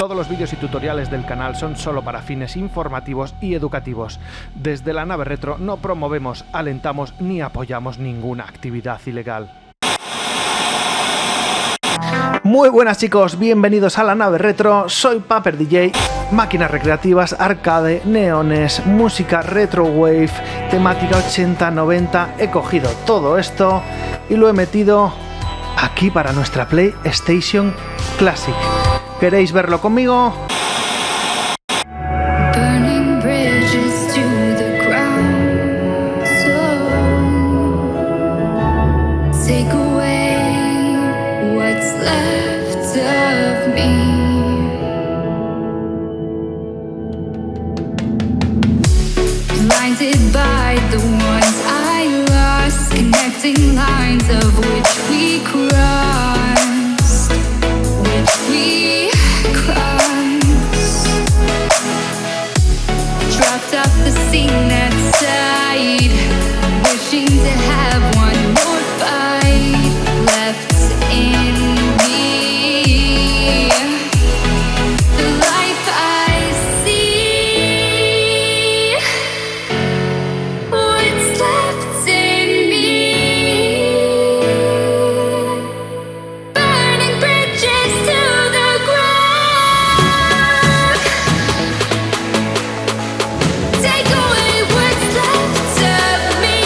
Todos los vídeos y tutoriales del canal son solo para fines informativos y educativos. Desde la nave retro no promovemos, alentamos ni apoyamos ninguna actividad ilegal. Muy buenas chicos, bienvenidos a la nave retro, soy Paper DJ. Máquinas recreativas, arcade, neones, música retro wave, temática 80-90, he cogido todo esto y lo he metido aquí para nuestra PlayStation Classic. ¿Queréis verlo conmigo? By the ones I lost, connecting lines of which we crossed, dropped off the scene that side, wishing to have one more fight left in me. The life I see, what's left in me, burning bridges to the ground. Take away what's left of me.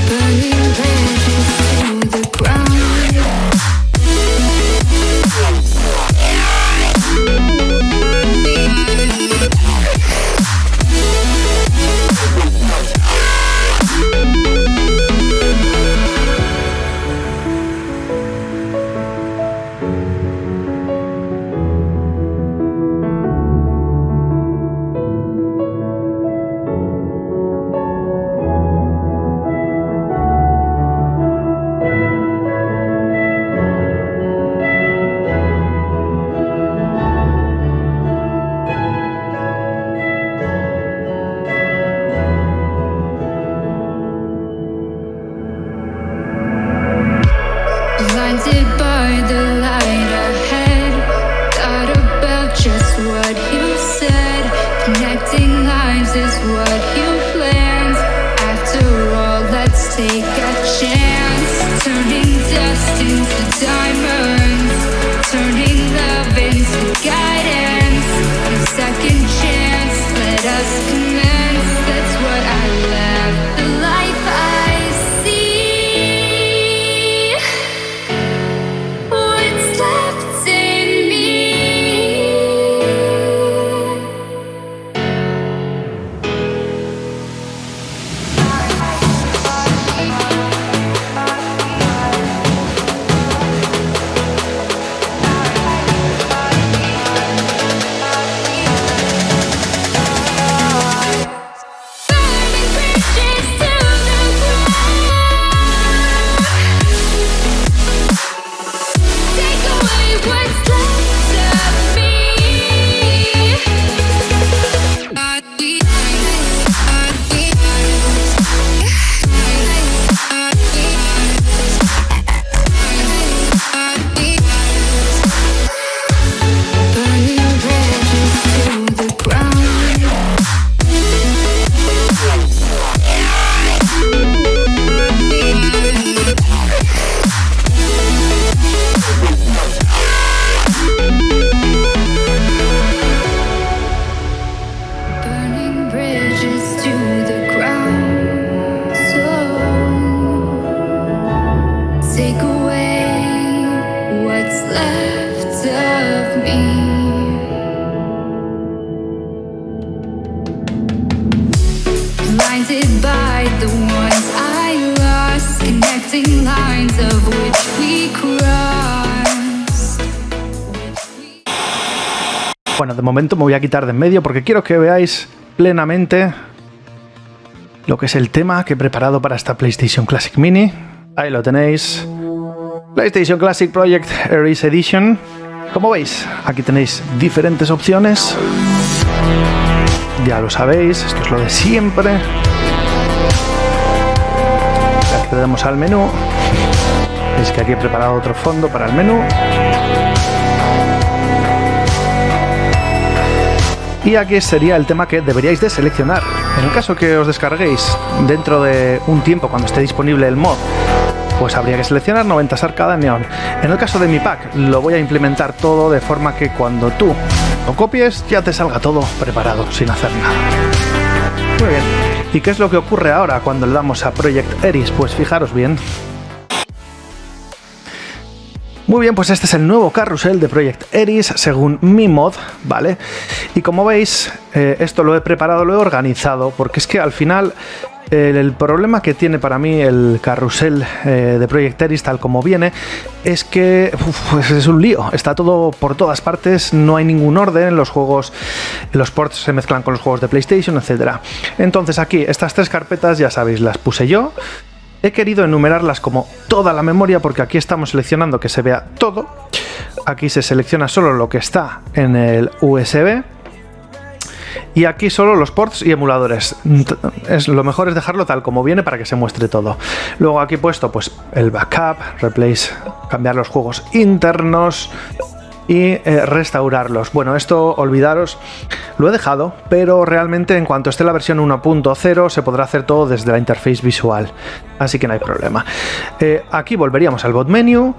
Burning bridges to the ground. Blinded by the light ahead, thought about just what you said. Connecting lives is what you planned. After all, let's take a chance. Turning dust into diamonds, turning love into guidance. A second chance, let us commence. That's what I left. The life I see, what's left in me. Burning bridges to the ground. Take away what's left of me. Burning bridges to the ground. Burning bridges to the ground. So take away what's left of me. Blinded by the ones I lost, connecting lines of which we crossed. Bueno, de momento me voy a quitar de en medio porque quiero que veáis plenamente lo que es el tema que he preparado para esta PlayStation Classic Mini. Ahí lo tenéis. PlayStation Classic Project Ares Edition. Como veis, aquí tenéis diferentes opciones. Ya lo sabéis, esto es lo de siempre. Accedemos al menú. Es que aquí he preparado otro fondo para el menú. Y aquí sería el tema que deberíais de seleccionar. En el caso que os descarguéis dentro de un tiempo cuando esté disponible el mod, pues habría que seleccionar 90s Arcade Neon. En el caso de mi pack lo voy a implementar todo de forma que cuando tú lo copies ya te salga todo preparado sin hacer nada. Muy bien. ¿Y qué es lo que ocurre ahora cuando le damos a Project Ares? Pues fijaros bien. Muy bien, pues este es el nuevo carrusel de Project Ares según mi mod, ¿vale? Y como veis, esto lo he preparado, lo he organizado, porque es que al final el problema que tiene para mí el carrusel de Project Ares tal como viene es que pues es un lío, está todo por todas partes, no hay ningún orden, los juegos, los ports se mezclan con los juegos de PlayStation, etcétera. Entonces aquí, estas 3 carpetas ya sabéis, las puse yo. He querido enumerarlas como toda la memoria porque aquí estamos seleccionando que se vea todo. Aquí se selecciona solo lo que está en el USB. Y aquí solo los ports y emuladores. Lo mejor es dejarlo tal como viene para que se muestre todo. Luego aquí he puesto pues el backup, replace, cambiar los juegos internos y restaurarlos. Bueno, esto olvidaros, lo he dejado, pero realmente en cuanto esté la versión 1.0 se podrá hacer todo desde la interface visual, así que no hay problema. Aquí volveríamos al bot menu.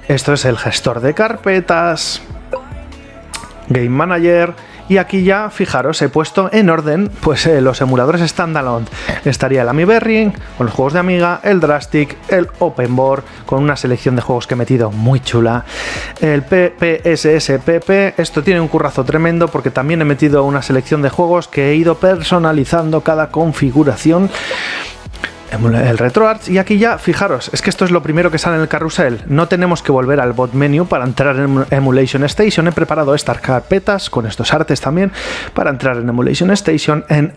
Esto es el gestor de carpetas, Game Manager. Y aquí ya, fijaros, he puesto en orden pues los emuladores standalone. Estaría el Amiberry, con los juegos de Amiga, el Drastic, el OpenBoard, con una selección de juegos que he metido muy chula. El PPSSPP, esto tiene un currazo tremendo porque también he metido una selección de juegos que he ido personalizando cada configuración. El RetroArch, y aquí ya, fijaros, es que esto es lo primero que sale en el carrusel. No tenemos que volver al bot menu para entrar en Emulation Station. He preparado estas carpetas con estos artes también para entrar en Emulation Station en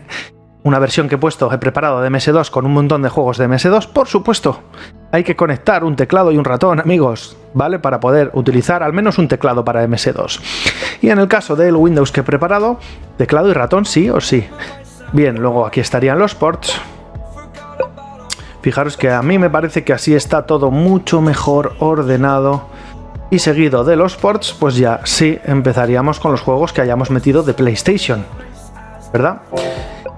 una versión que he preparado de MS2 con un montón de juegos de MS2. Por supuesto, hay que conectar un teclado y un ratón, amigos, ¿vale? Para poder utilizar al menos un teclado para MS2. Y en el caso del Windows que he preparado, teclado y ratón sí o sí. Bien, luego aquí estarían los ports. Fijaros que a mí me parece que así está todo mucho mejor ordenado. Y seguido de los ports, pues ya sí empezaríamos con los juegos que hayamos metido de PlayStation, ¿verdad?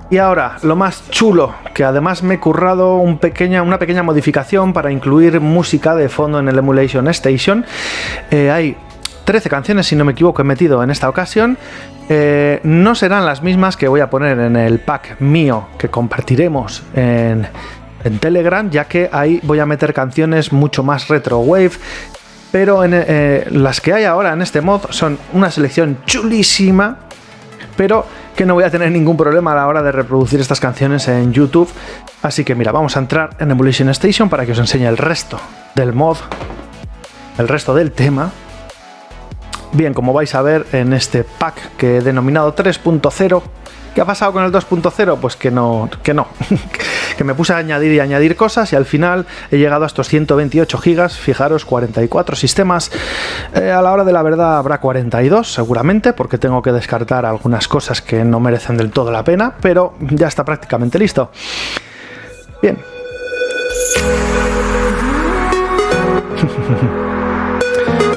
Y ahora, lo más chulo, que además me he currado una pequeña modificación para incluir música de fondo en el Emulation Station. Hay 13 canciones, si no me equivoco, he metido en esta ocasión. No serán las mismas que voy a poner en el pack mío que compartiremos en Telegram, ya que ahí voy a meter canciones mucho más retro wave, pero las que hay ahora en este mod son una selección chulísima, pero que no voy a tener ningún problema a la hora de reproducir estas canciones en YouTube. Así que mira, vamos a entrar en Emulation Station para que os enseñe el resto del mod, el resto del tema. Bien, como vais a ver en este pack que he denominado 3.0, ¿qué ha pasado con el 2.0? Pues que no, que me puse a añadir cosas y al final he llegado a estos 128 gigas, fijaros, 44 sistemas. A la hora de la verdad habrá 42 seguramente, porque tengo que descartar algunas cosas que no merecen del todo la pena, pero ya está prácticamente listo. Bien.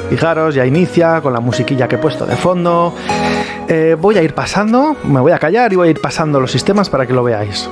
Fijaros, ya inicia con la musiquilla que he puesto de fondo. Voy a ir pasando, me voy a callar y voy a ir pasando los sistemas para que lo veáis.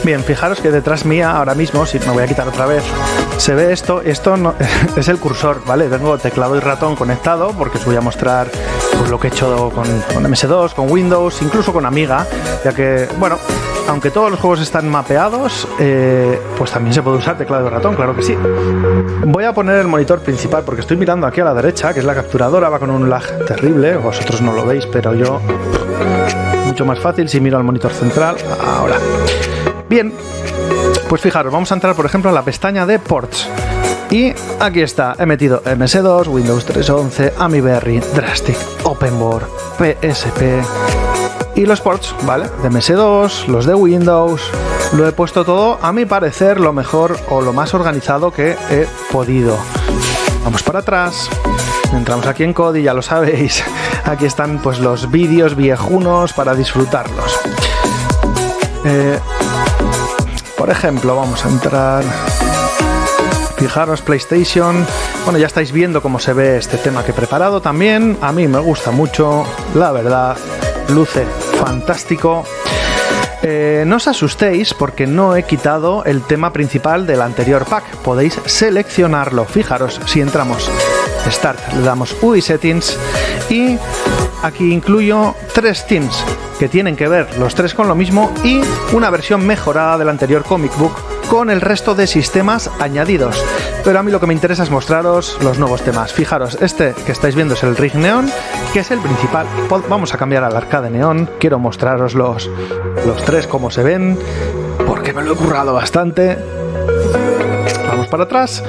Bien, fijaros que detrás mía ahora mismo, si me voy a quitar otra vez, se ve esto no, es el cursor, ¿vale? Tengo teclado y ratón conectado porque os voy a mostrar pues, lo que he hecho con MS2, con Windows, incluso con Amiga, ya que, bueno, aunque todos los juegos están mapeados, pues también se puede usar teclado y ratón, claro que sí. Voy a poner el monitor principal porque estoy mirando aquí a la derecha, que es la capturadora, va con un lag terrible, vosotros no lo veis, pero yo... mucho más fácil si miro al monitor central. Ahora. Bien, pues fijaros, vamos a entrar por ejemplo en la pestaña de ports. Y aquí está, he metido MS2, Windows 3.11, AmiBerry, Drastic, OpenBoard, PSP y los ports, ¿vale? De MS2, los de Windows, lo he puesto todo, a mi parecer, lo mejor o lo más organizado que he podido. Vamos para atrás, entramos aquí en Kodi, ya lo sabéis, aquí están pues los vídeos viejunos para disfrutarlos. Por ejemplo, vamos a entrar... Fijaros, PlayStation. Bueno, ya estáis viendo cómo se ve este tema que he preparado también. A mí me gusta mucho, la verdad. Luce fantástico. No os asustéis porque no he quitado el tema principal del anterior pack. Podéis seleccionarlo. Fijaros, si entramos Start, le damos UI Settings y aquí incluyo 3 themes que tienen que ver los 3 con lo mismo y una versión mejorada del anterior Comic Book con el resto de sistemas añadidos. Pero a mí lo que me interesa es mostraros los nuevos temas. Fijaros, este que estáis viendo es el Rig Neon, que es el principal. Vamos a cambiar al Arcade Neon. Quiero mostraros los 3 cómo se ven, porque me lo he currado bastante. Vamos para atrás.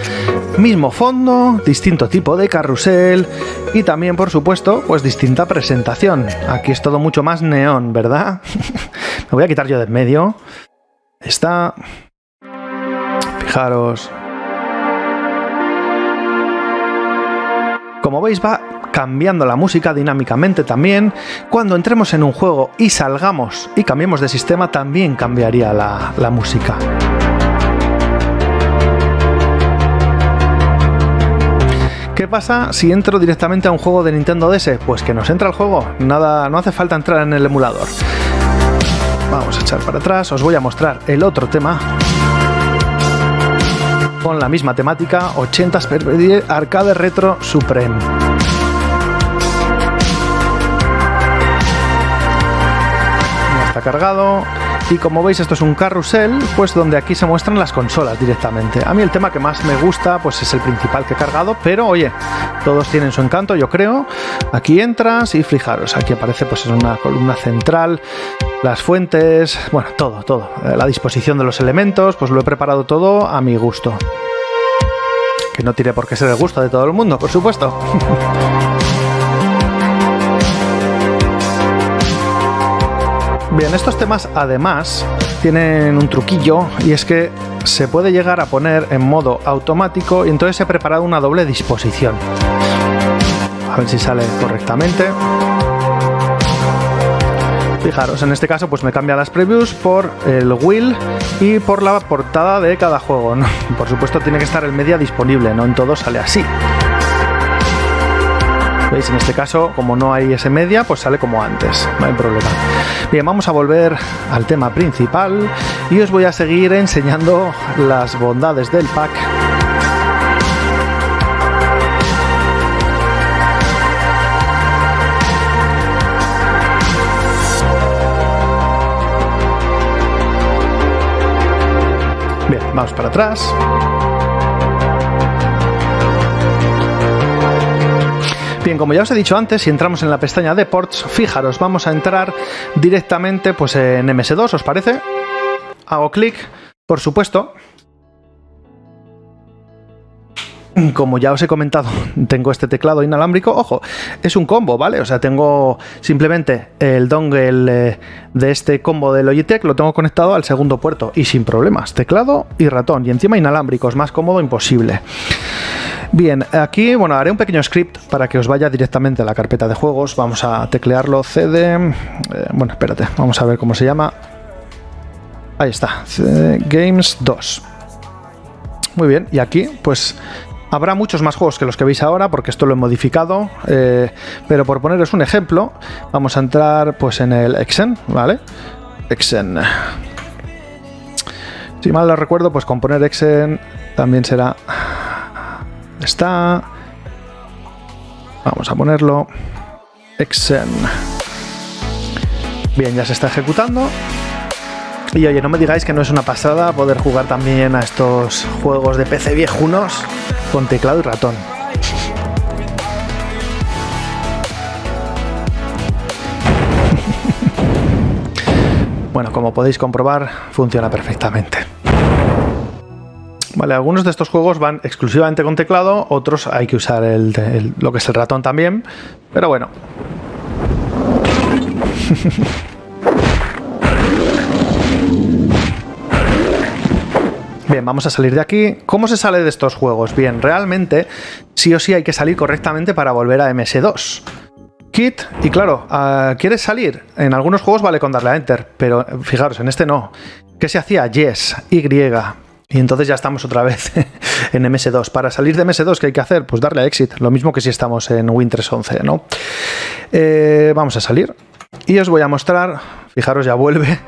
Mismo fondo, distinto tipo de carrusel y también, por supuesto, pues distinta presentación. Aquí es todo mucho más neón, ¿verdad? Me voy a quitar yo de en medio. Está... Fijaros. Como veis, va cambiando la música dinámicamente también. Cuando entremos en un juego y salgamos y cambiemos de sistema, también cambiaría la música. ¿Qué pasa si entro directamente a un juego de Nintendo DS? Pues que nos entra el juego, nada, no hace falta entrar en el emulador. Vamos a echar para atrás, os voy a mostrar el otro tema. Con la misma temática, 80s Arcade Retro Supreme. Ya está cargado. Y como veis, esto es un carrusel, pues donde aquí se muestran las consolas directamente. A mí el tema que más me gusta, pues es el principal que he cargado, pero oye, todos tienen su encanto, yo creo. Aquí entras y fijaros, aquí aparece pues en una columna central, las fuentes, bueno, todo. La disposición de los elementos, pues lo he preparado todo a mi gusto. Que no tiene por qué ser el gusto de todo el mundo, por supuesto. Bien, estos temas además tienen un truquillo y es que se puede llegar a poner en modo automático y entonces he preparado una doble disposición. A ver si sale correctamente. Fijaros, en este caso pues me cambia las previews por el wheel y por la portada de cada juego, ¿no? Por supuesto tiene que estar el media disponible, no en todo sale así. ¿Veis? En este caso, como no hay ese media, pues sale como antes, no hay problema. Bien, vamos a volver al tema principal y os voy a seguir enseñando las bondades del pack. Bien, vamos para atrás. Bien, como ya os he dicho antes, si entramos en la pestaña de ports, fijaros, vamos a entrar directamente pues en MS2, ¿os parece? Hago clic, por supuesto. Como ya os he comentado, tengo este teclado inalámbrico. Ojo, es un combo, ¿vale? O sea, tengo simplemente el dongle de este combo de Logitech, lo tengo conectado al segundo puerto y sin problemas. Teclado y ratón, y encima inalámbricos, más cómodo imposible. Bien, aquí, bueno, haré un pequeño script para que os vaya directamente a la carpeta de juegos. Vamos a teclearlo, cd... bueno, espérate, vamos a ver cómo se llama. Ahí está, CD Games 2. Muy bien, y aquí, pues... habrá muchos más juegos que los que veis ahora, porque esto lo he modificado, pero por poneros un ejemplo, vamos a entrar pues en el Exen, ¿vale? Exen. Si mal lo recuerdo, pues con poner Exen también será... Está... Vamos a ponerlo... Exen. Bien, ya se está ejecutando. Y oye, no me digáis que no es una pasada poder jugar también a estos juegos de PC viejunos con teclado y ratón. Bueno, como podéis comprobar, funciona perfectamente. Vale, algunos de estos juegos van exclusivamente con teclado, otros hay que usar lo que es el ratón también, pero bueno. Bien, vamos a salir de aquí. ¿Cómo se sale de estos juegos? Bien, realmente sí o sí hay que salir correctamente para volver a MS2. Quit, y claro, ¿quieres salir? En algunos juegos vale con darle a Enter, pero fijaros, en este no. ¿Qué se hacía? Yes, Y. Y entonces ya estamos otra vez en MS2. Para salir de MS2, ¿qué hay que hacer? Pues darle a Exit, lo mismo que si estamos en Win3 11, ¿no? Vamos a salir y os voy a mostrar, fijaros, ya vuelve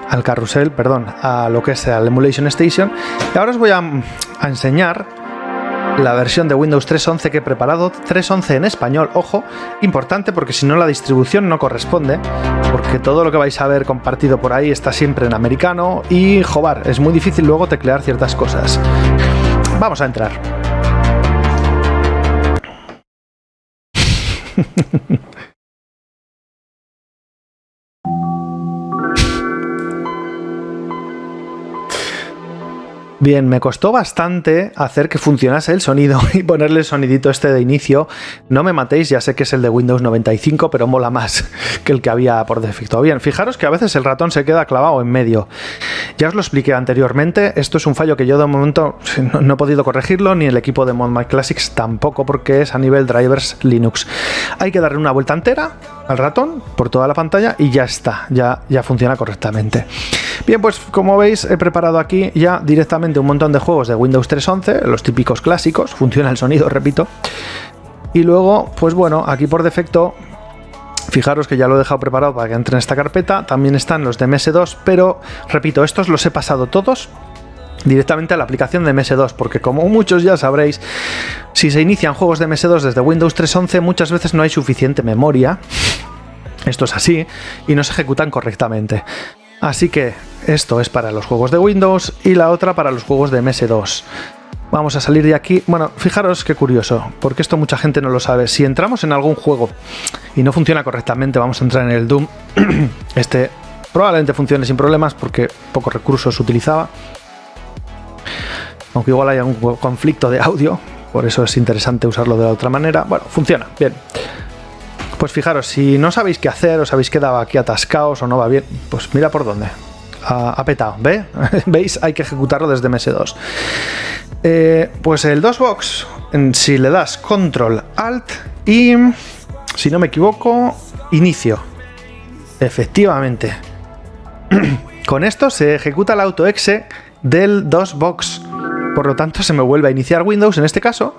al carrusel, perdón, a lo que es el Emulation Station. Y ahora os voy a enseñar la versión de Windows 3.11 que he preparado, 3.11 en español, ojo, importante porque si no la distribución no corresponde, porque todo lo que vais a ver compartido por ahí está siempre en americano y, joder, es muy difícil luego teclear ciertas cosas. Vamos a entrar. Bien, me costó bastante hacer que funcionase el sonido y ponerle el sonidito este de inicio. No me matéis, ya sé que es el de Windows 95, pero mola más que el que había por defecto. Bien, fijaros que a veces el ratón se queda clavado en medio. Ya os lo expliqué anteriormente, esto es un fallo que yo de momento no he podido corregirlo, ni el equipo de Mod Classics tampoco, porque es a nivel drivers Linux. Hay que darle una vuelta entera al ratón por toda la pantalla y ya está, ya funciona correctamente. Bien, pues como veis he preparado aquí ya directamente un montón de juegos de Windows 3.11, los típicos clásicos, funciona el sonido, repito. Y luego, pues bueno, aquí por defecto, fijaros que ya lo he dejado preparado para que entre en esta carpeta, también están los de MS2, pero repito, estos los he pasado todos directamente a la aplicación de MS2, porque como muchos ya sabréis, si se inician juegos de MS2 desde Windows 3.11 muchas veces no hay suficiente memoria, esto es así, y no se ejecutan correctamente. Así que esto es para los juegos de Windows y la otra para los juegos de MS2. Vamos a salir de aquí. Bueno, fijaros qué curioso, porque esto mucha gente no lo sabe. Si entramos en algún juego y no funciona correctamente, vamos a entrar en el Doom. Este probablemente funcione sin problemas porque pocos recursos utilizaba. Aunque igual hay algún conflicto de audio, por eso es interesante usarlo de la otra manera. Bueno, funciona, bien. Pues fijaros, si no sabéis qué hacer, os habéis quedado aquí atascados o no va bien, pues mira por dónde. Ha petado, ¿ve? ¿Veis? Hay que ejecutarlo desde MS2. Pues el DOSBox, si le das Control Alt y, si no me equivoco, Inicio. Efectivamente. Con esto se ejecuta el AutoExe del DOSBox. Por lo tanto, se me vuelve a iniciar Windows en este caso,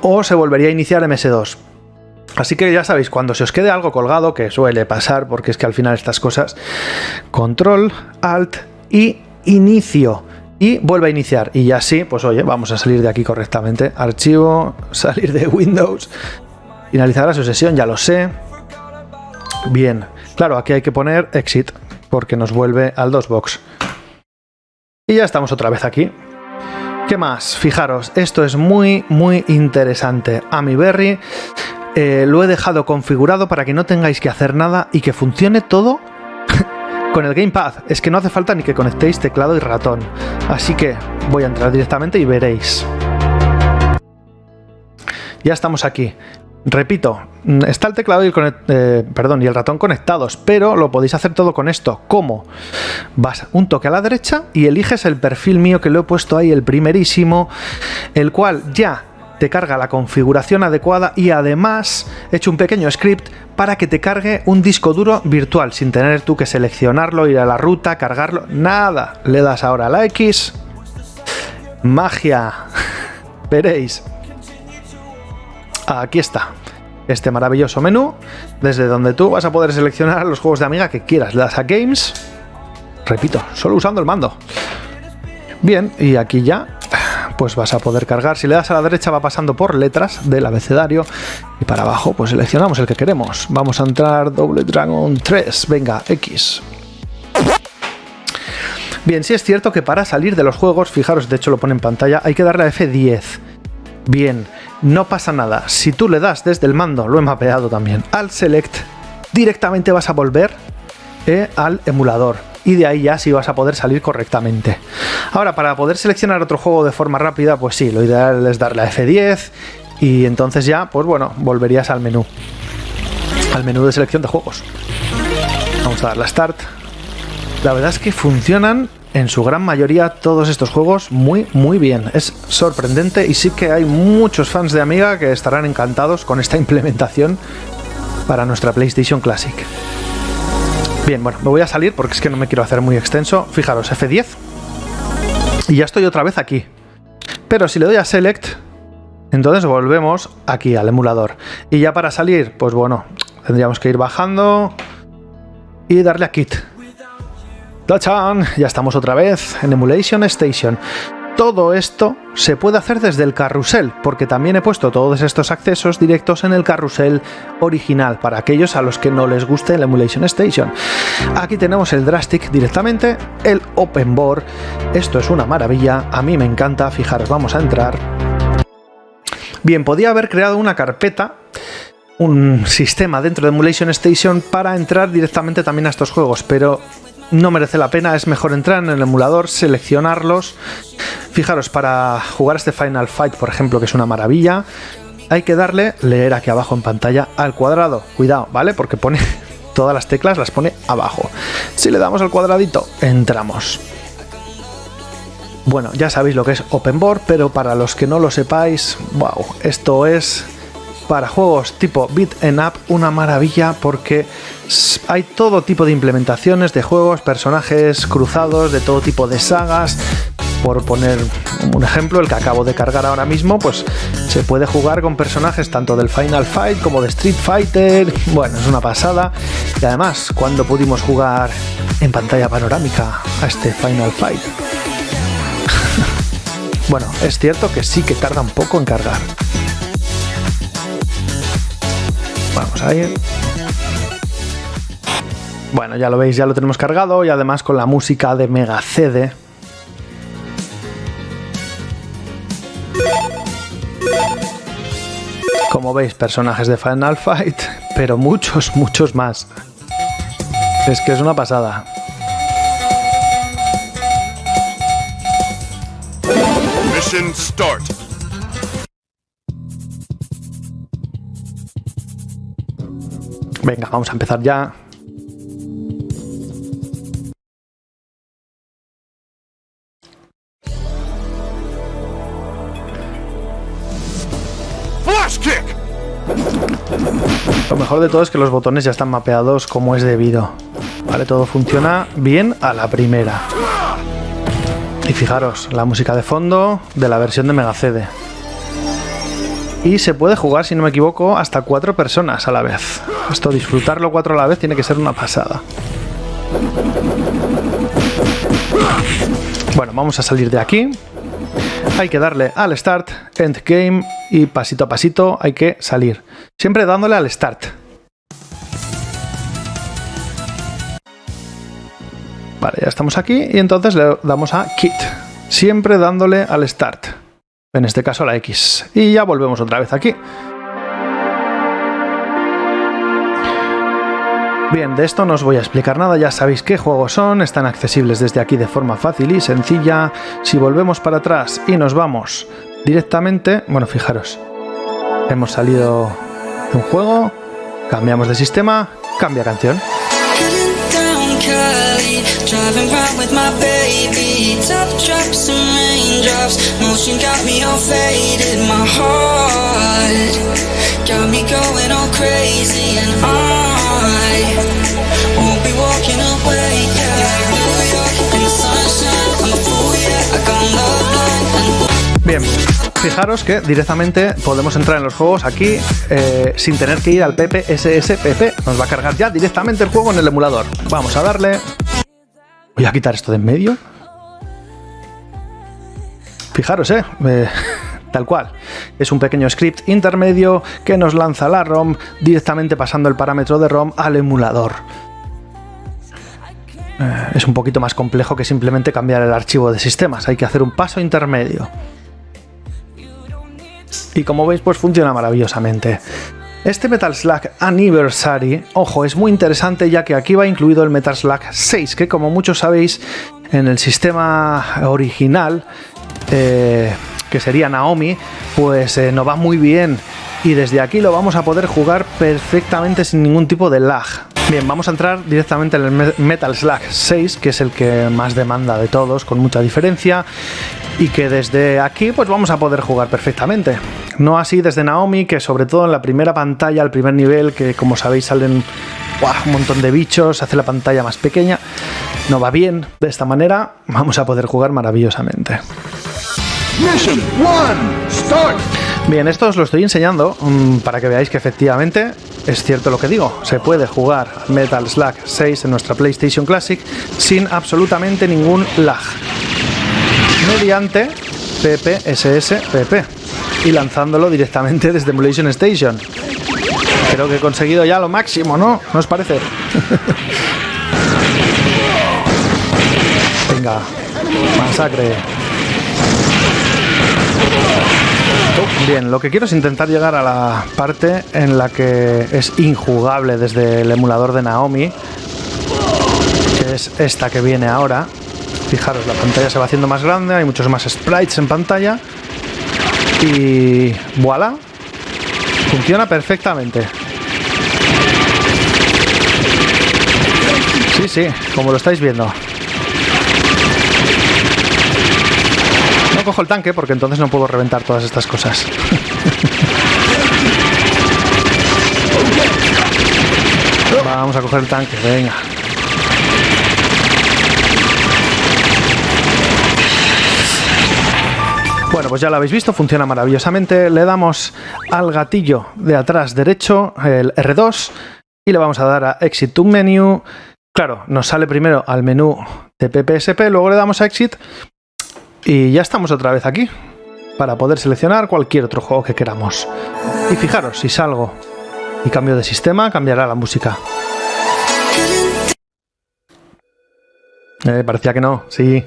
o se volvería a iniciar MS2. Así que ya sabéis, cuando se os quede algo colgado, que suele pasar, porque es que al final estas cosas, Control, Alt y Inicio. Y vuelve a iniciar. Y ya sí, pues oye, vamos a salir de aquí correctamente. Archivo, salir de Windows. Finalizará su sesión, ya lo sé. Bien. Claro, aquí hay que poner Exit, porque nos vuelve al DOSBox. Y ya estamos otra vez aquí. ¿Qué más? Fijaros, esto es muy, muy interesante. AmiBerry. Lo he dejado configurado para que no tengáis que hacer nada y que funcione todo con el Gamepad. Es que no hace falta ni que conectéis teclado y ratón. Así que voy a entrar directamente y veréis. Ya estamos aquí. Repito, está el teclado y el ratón conectados, pero lo podéis hacer todo con esto. ¿Cómo? Vas un toque a la derecha y eliges el perfil mío que lo he puesto ahí, el primerísimo, el cual ya te carga la configuración adecuada y además he hecho un pequeño script para que te cargue un disco duro virtual sin tener tú que seleccionarlo, ir a la ruta, cargarlo, nada. Le das ahora a la X. Magia. Veréis. Aquí está. Este maravilloso menú, desde donde tú vas a poder seleccionar los juegos de Amiga que quieras. Le das a Games. Repito, solo usando el mando. Bien, y aquí ya pues vas a poder cargar. Si le das a la derecha va pasando por letras del abecedario y para abajo pues seleccionamos el que queremos. Vamos a entrar Double Dragon 3, venga, X. Bien, sí es cierto que para salir de los juegos, fijaros, de hecho lo pone en pantalla, hay que darle a F10. Bien, no pasa nada. Si tú le das desde el mando, lo he mapeado también, al Select, directamente vas a volver al emulador. Y de ahí ya sí vas a poder salir correctamente. Ahora, para poder seleccionar otro juego de forma rápida, pues sí, lo ideal es darle a F10 y entonces ya, pues bueno, volverías al menú de selección de juegos. Vamos a darle a Start. La verdad es que funcionan en su gran mayoría todos estos juegos muy bien. Es sorprendente y sí que hay muchos fans de Amiga que estarán encantados con esta implementación para nuestra PlayStation Classic. Bien, bueno, me voy a salir porque es que no me quiero hacer muy extenso. Fijaros, F10 y ya estoy otra vez aquí. Pero si le doy a Select, entonces volvemos aquí al emulador. Y ya para salir, pues bueno, tendríamos que ir bajando y darle a Quit. ¡Tachán! Ya estamos otra vez en Emulation Station. Todo esto se puede hacer desde el carrusel, porque también he puesto todos estos accesos directos en el carrusel original, para aquellos a los que no les guste el Emulation Station. Aquí tenemos el Drastic directamente, el Open Board. Esto es una maravilla, a mí me encanta. Fijaros, vamos a entrar. Bien, podía haber creado una carpeta, un sistema dentro de Emulation Station para entrar directamente también a estos juegos, pero no merece la pena. Es mejor entrar en el emulador, seleccionarlos. Fijaros, para jugar este Final Fight, por ejemplo, que es una maravilla, hay que darle, leer aquí abajo en pantalla, al cuadrado. Cuidado, ¿vale? Porque pone todas las teclas, las pone abajo. Si le damos al cuadradito, entramos. Bueno, ya sabéis lo que es Open Board, pero para los que no lo sepáis, wow, esto es para juegos tipo beat 'em up una maravilla, porque hay todo tipo de implementaciones de juegos, personajes cruzados, de todo tipo de sagas. Por poner un ejemplo, el que acabo de cargar ahora mismo, pues se puede jugar con personajes tanto del Final Fight como de Street Fighter. Bueno, es una pasada. Y además, cuando pudimos jugar en pantalla panorámica a este Final Fight. Bueno, es cierto que sí que tarda un poco en cargar. Vamos a ir. Bueno, ya lo veis, ya lo tenemos cargado y además con la música de Mega CD. Como veis, personajes de Final Fight, pero muchos más. Es que es una pasada. Mission start. Venga, vamos a empezar ya. Flash kick. Lo mejor de todo es que los botones ya están mapeados como es debido. Vale, todo funciona bien a la primera. Y fijaros, la música de fondo de la versión de Mega CD. Y se puede jugar, si no me equivoco, hasta 4 personas a la vez. Esto, disfrutarlo 4 a la vez, tiene que ser una pasada. Bueno, vamos a salir de aquí. Hay que darle al Start, End Game, y pasito a pasito hay que salir. Siempre dándole al Start. Vale, ya estamos aquí y entonces le damos a Quit. Siempre dándole al Start. En este caso a la X. Y ya volvemos otra vez aquí. Bien, de esto no os voy a explicar nada, ya sabéis qué juegos son, están accesibles desde aquí de forma fácil y sencilla. Si volvemos para atrás y nos vamos directamente, bueno, fijaros, hemos salido de un juego, cambiamos de sistema, cambia canción. Driving round with my baby, top drops and raindrops, motion got me all faded, my heart got me going all crazy, and I won't be walking away, yeah. New York in the sunshine, I'm a fool, yeah, I got love line. Bien, fijaros que directamente podemos entrar en los juegos aquí sin tener que ir al PPSSPP, nos va a cargar ya directamente el juego en el emulador. Vamos a darle. Voy a quitar esto de en medio. Fijaros, tal cual. Es un pequeño script intermedio que nos lanza la ROM directamente pasando el parámetro de ROM al emulador. Es un poquito más complejo que simplemente cambiar el archivo de sistemas. Hay que hacer un paso intermedio. Y como veis, pues funciona maravillosamente. Este Metal Slug Anniversary, ojo, es muy interesante ya que aquí va incluido el Metal Slug 6, que como muchos sabéis, en el sistema original, que sería Naomi, pues no va muy bien. Y desde aquí lo vamos a poder jugar perfectamente sin ningún tipo de lag. Bien, vamos a entrar directamente en el Metal Slug 6, que es el que más demanda de todos, con mucha diferencia, y que desde aquí pues vamos a poder jugar perfectamente. No así desde Naomi, que sobre todo en la primera pantalla, el primer nivel, que como sabéis salen un montón de bichos, hace la pantalla más pequeña, no va bien. De esta manera vamos a poder jugar maravillosamente. Mission 1, start! Bien, esto os lo estoy enseñando para que veáis que efectivamente es cierto lo que digo. Se puede jugar Metal Slug 6 en nuestra PlayStation Classic sin absolutamente ningún lag, mediante PPSS-PP y lanzándolo directamente desde Emulation Station. Creo que he conseguido ya lo máximo, ¿no? ¿No os parece? Venga, masacre. Bien, lo que quiero es intentar llegar a la parte en la que es injugable desde el emulador de Naomi, que es esta que viene ahora. Fijaros, la pantalla se va haciendo más grande, hay muchos más sprites en pantalla y voilà, funciona perfectamente. Sí, como lo estáis viendo. No cojo el tanque porque entonces no puedo reventar todas estas cosas. Vamos a coger el tanque, venga. Bueno, pues ya lo habéis visto, funciona maravillosamente. Le damos al gatillo de atrás derecho, el R2, y le vamos a dar a Exit to Menu. Claro, nos sale primero al menú de PPSP, luego le damos a Exit y ya estamos otra vez aquí para poder seleccionar cualquier otro juego que queramos. Y fijaros, si salgo y cambio de sistema, cambiará la música. Parecía que no, sí.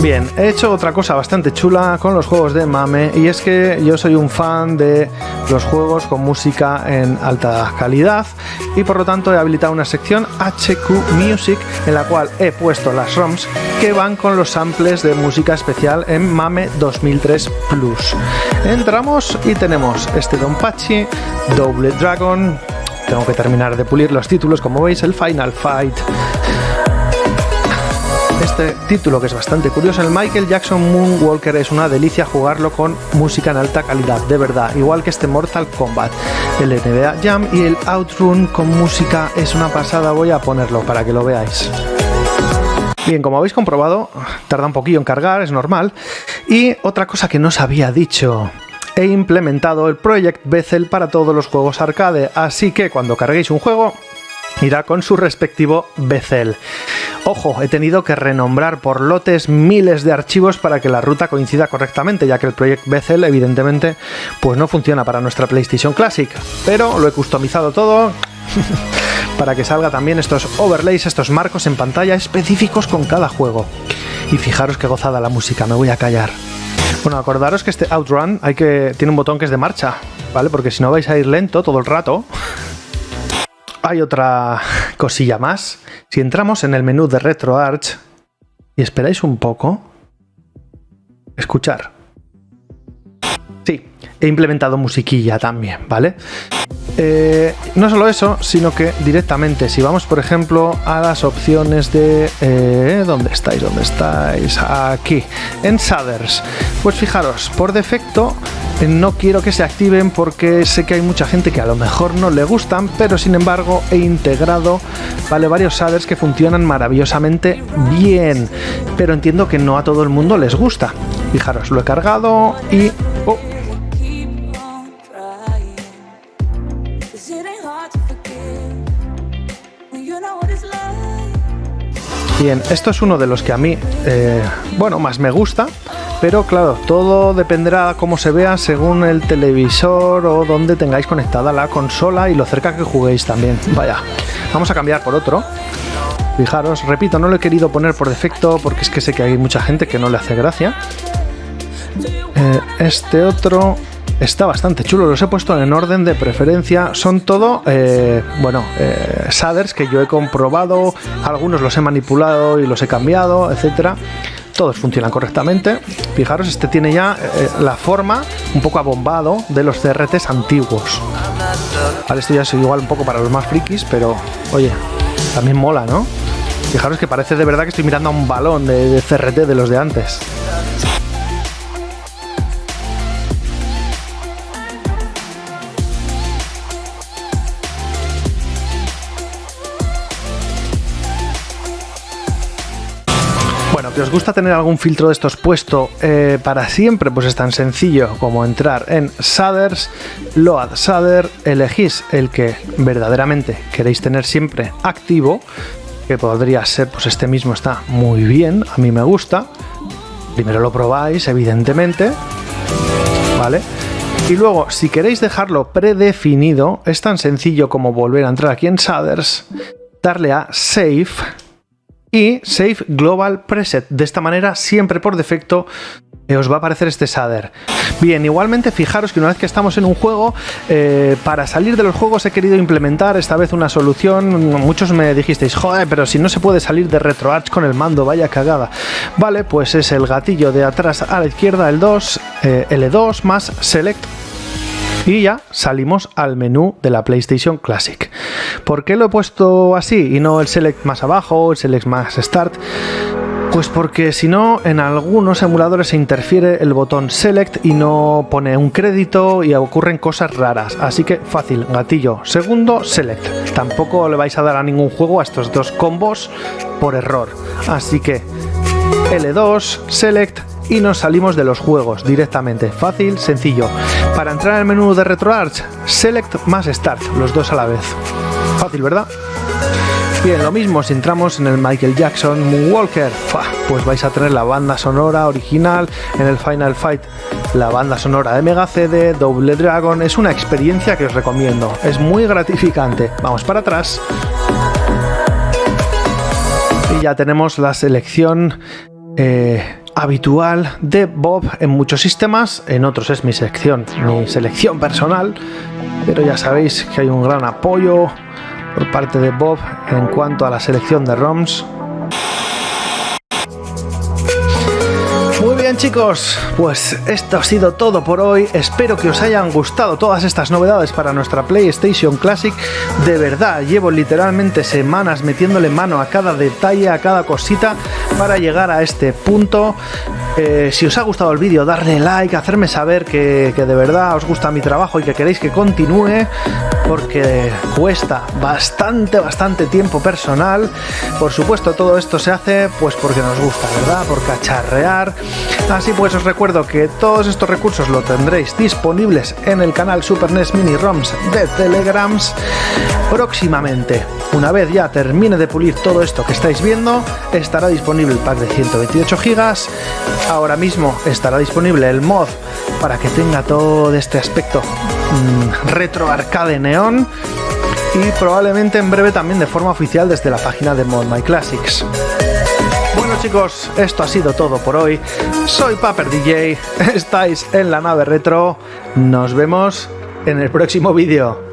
Bien, he hecho otra cosa bastante chula con los juegos de MAME, y es que yo soy un fan de los juegos con música en alta calidad y por lo tanto he habilitado una sección HQ Music en la cual he puesto las ROMs que van con los samples de música especial en MAME 2003 Plus. Entramos y tenemos este Donpachi, Double Dragon, tengo que terminar de pulir los títulos, como veis, el Final Fight. Este título, que es bastante curioso, el Michael Jackson Moonwalker, es una delicia jugarlo con música en alta calidad, de verdad, igual que este Mortal Kombat. El NBA Jam y el Outrun con música es una pasada, voy a ponerlo para que lo veáis. Bien, como habéis comprobado, tarda un poquillo en cargar, es normal. Y otra cosa que no os había dicho, he implementado el Project Bethel para todos los juegos arcade, así que cuando carguéis un juego irá con su respectivo Bethel. Ojo, he tenido que renombrar por lotes miles de archivos para que la ruta coincida correctamente, ya que el Project Bethel evidentemente pues no funciona para nuestra PlayStation Classic, pero lo he customizado todo para que salga también estos overlays, estos marcos en pantalla específicos con cada juego. Y fijaros qué gozada la música, me voy a callar. Bueno, acordaros que este Outrun tiene un botón que es de marcha, ¿vale? Porque si no vais a ir lento todo el rato. Hay otra cosilla más. Si entramos en el menú de RetroArch y esperáis un poco, escuchar. Sí, he implementado musiquilla también, ¿vale? No solo eso, sino que directamente, si vamos por ejemplo a las opciones de... ¿Dónde estáis? Aquí, en shaders. Pues fijaros, por defecto no quiero que se activen porque sé que hay mucha gente que a lo mejor no le gustan, pero sin embargo he integrado, ¿vale?, varios shaders que funcionan maravillosamente bien, pero entiendo que no a todo el mundo les gusta. Fijaros, lo he cargado y... Bien, esto es uno de los que a mí, más me gusta, pero claro, todo dependerá cómo se vea según el televisor o donde tengáis conectada la consola y lo cerca que juguéis también. Vaya, vamos a cambiar por otro. Fijaros, repito, no lo he querido poner por defecto porque es que sé que hay mucha gente que no le hace gracia. Este otro está bastante chulo, los he puesto en orden de preferencia. Son todo, shaders que yo he comprobado, algunos los he manipulado y los he cambiado, etcétera. Todos funcionan correctamente. Fijaros, este tiene ya la forma un poco abombado de los CRTs antiguos. Vale, esto ya es igual un poco para los más frikis, pero oye, también mola, ¿no? Fijaros que parece de verdad que estoy mirando a un balón de CRT de los de antes. Bueno, que os gusta tener algún filtro de estos puesto para siempre, pues es tan sencillo como entrar en shaders, load shader, elegís el que verdaderamente queréis tener siempre activo, que podría ser, pues este mismo está muy bien, a mí me gusta. Primero lo probáis, evidentemente, ¿vale? Y luego, si queréis dejarlo predefinido, es tan sencillo como volver a entrar aquí en shaders, darle a save y Save Global Preset. De esta manera, siempre por defecto, os va a aparecer este shader. Bien, igualmente fijaros que una vez que estamos en un juego, para salir de los juegos he querido implementar esta vez una solución. Muchos me dijisteis, joder, pero si no se puede salir de RetroArch con el mando, vaya cagada. Vale, pues es el gatillo de atrás a la izquierda, el 2, L2 más Select. Y ya salimos al menú de la PlayStation Classic. ¿Por qué lo he puesto así y no el Select más abajo o el Select más Start? Pues porque si no, en algunos emuladores se interfiere el botón Select y no pone un crédito y ocurren cosas raras. Así que fácil, gatillo segundo, Select. Tampoco le vais a dar a ningún juego a estos dos combos por error. Así que L2, Select, y nos salimos de los juegos directamente. Fácil, sencillo. Para entrar al menú de RetroArch, Select más Start, los dos a la vez. Fácil, ¿verdad? Bien, lo mismo si entramos en el Michael Jackson Moonwalker, pues vais a tener la banda sonora original. En el Final Fight, la banda sonora de Mega CD, Double Dragon. Es una experiencia que os recomiendo, es muy gratificante. Vamos para atrás y ya tenemos la selección habitual de Bob en muchos sistemas. En otros es mi selección personal, pero ya sabéis que hay un gran apoyo por parte de Bob en cuanto a la selección de ROMs. Muy bien, chicos, pues esto ha sido todo por hoy. Espero que os hayan gustado todas estas novedades para nuestra PlayStation Classic. De verdad, llevo literalmente semanas metiéndole mano a cada detalle, a cada cosita para llegar a este punto. Si os ha gustado el vídeo, darle like, hacerme saber que de verdad os gusta mi trabajo y que queréis que continúe, porque cuesta bastante tiempo personal. Por supuesto, todo esto se hace pues porque nos gusta, ¿verdad? Por cacharrear. Así pues, os recuerdo que todos estos recursos los tendréis disponibles en el canal Super NES Mini ROMs de Telegrams. Próximamente, una vez ya termine de pulir todo esto que estáis viendo, estará disponible el pack de 128 GB. Ahora mismo estará disponible el mod para que tenga todo este aspecto retro arcade neón, y probablemente en breve también de forma oficial desde la página de Mod My Classics. Bueno, chicos, esto ha sido todo por hoy. Soy Paper DJ, estáis en la nave retro. Nos vemos en el próximo vídeo.